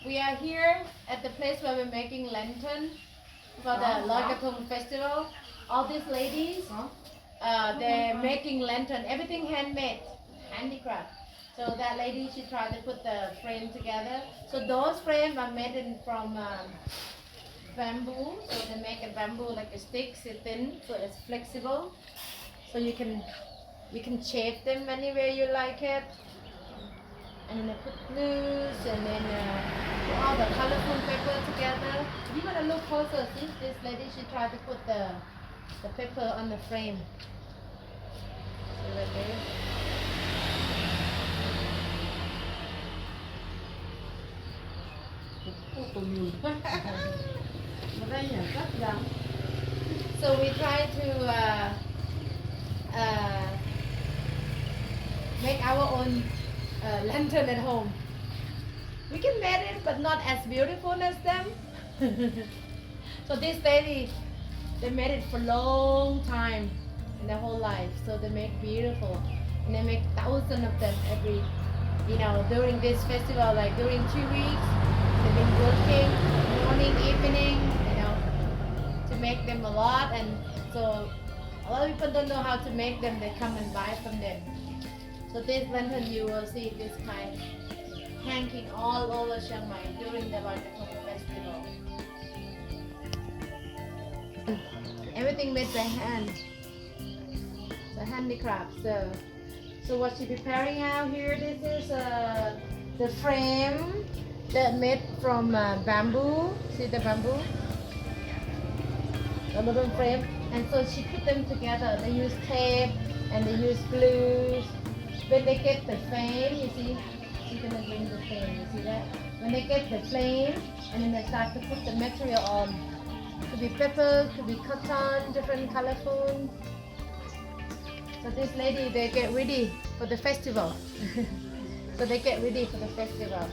We are here at the place where we're making lantern for the Loy Krathong festival. All these ladies, they're making lantern, everything handmade, handicraft. So that lady, she tried to put the frame together. So those frames are made from bamboo. So they make a bamboo like a stick, so thin, so it's flexible. So you can shape them any way you like it. And then I put blues and then put all the colorful paper together. If you want to look closer, see this lady, she tried to put the paper on the frame. See right there? So we try to make our own lantern at home. We can make it, but not as beautiful as them. So this lady, they made it for a long time in their whole life. So they make beautiful, and they make thousands of them every, during this festival. Like during 2 weeks, they've been working morning, evening, to make them a lot. And so a lot of people don't know how to make them. They come and buy from them. So this lantern, you will see this kind hanging all over Chiang Mai during the Loy Krathong festival. Everything made by hand. So handicraft. So what she's preparing out here, this is the frame that made from bamboo. See the bamboo? The little frame. And so she put them together. They use tape and they use glues. When they get the frame, you see, she's gonna bring the frame, you see that? When they get the frame, and then they start to put the material on. Could be paper, could be cotton, different colorful. So this lady, they get ready for the festival. So they get ready for the festival.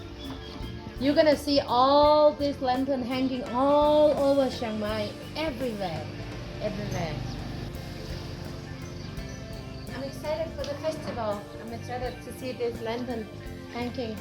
You're gonna see all this lantern hanging all over Chiang Mai, everywhere, everywhere. I'm excited for the festival. I'm excited to see this lantern hanging.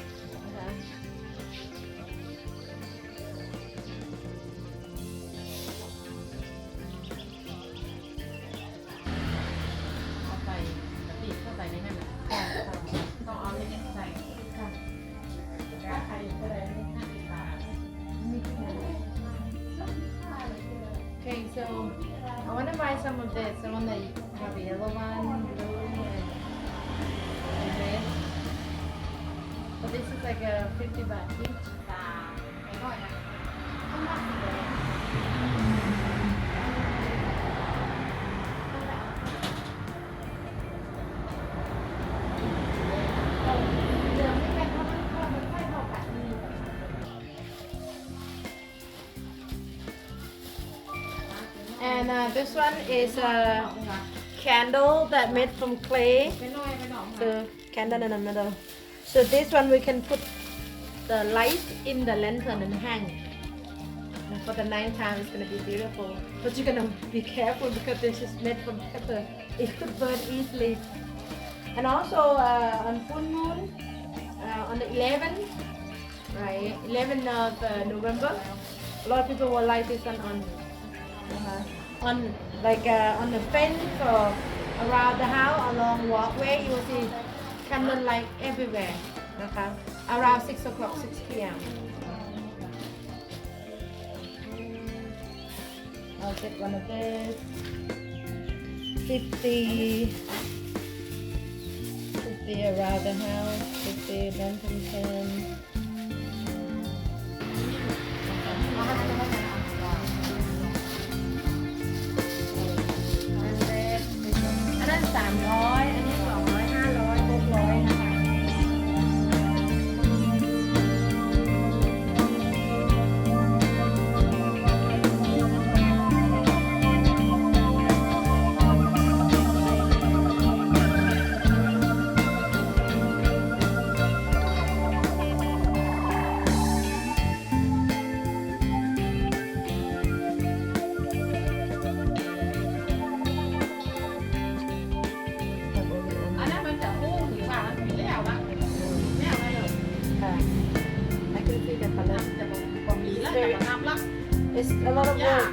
Okay, so I want to buy some of this. I want to have a yellow one, blue, and red. So this is like a 50 baht each. And this one is a candle that made from clay. The candle in the middle. So this one we can put the light in the lantern and hang. And for the night time, it's gonna be beautiful. But you're gonna be careful because this is made from paper. It could burn easily. And also on full moon, on the 11th, right? 11th of November, a lot of people will light this one on the fence or around the house, along walkway. You will see candle light everywhere. Around 6 o'clock, 6 p.m. I'll get one of this. 50 around the house, 50 lantern pen.อันนั้น300 อันนี้200 500 600นะคะ So it's a lot of work,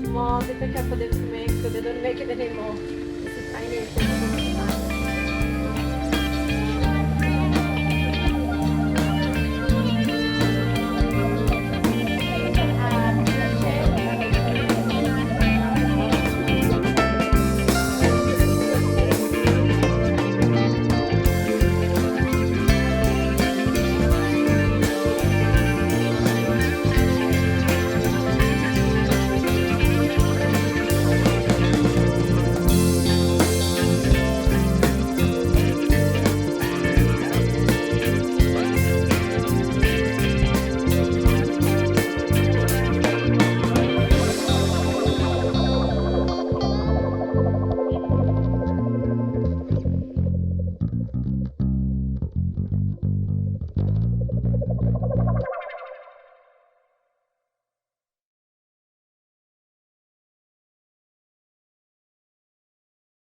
more difficult for them to make, so they don't make it anymore. It's a tiny thing.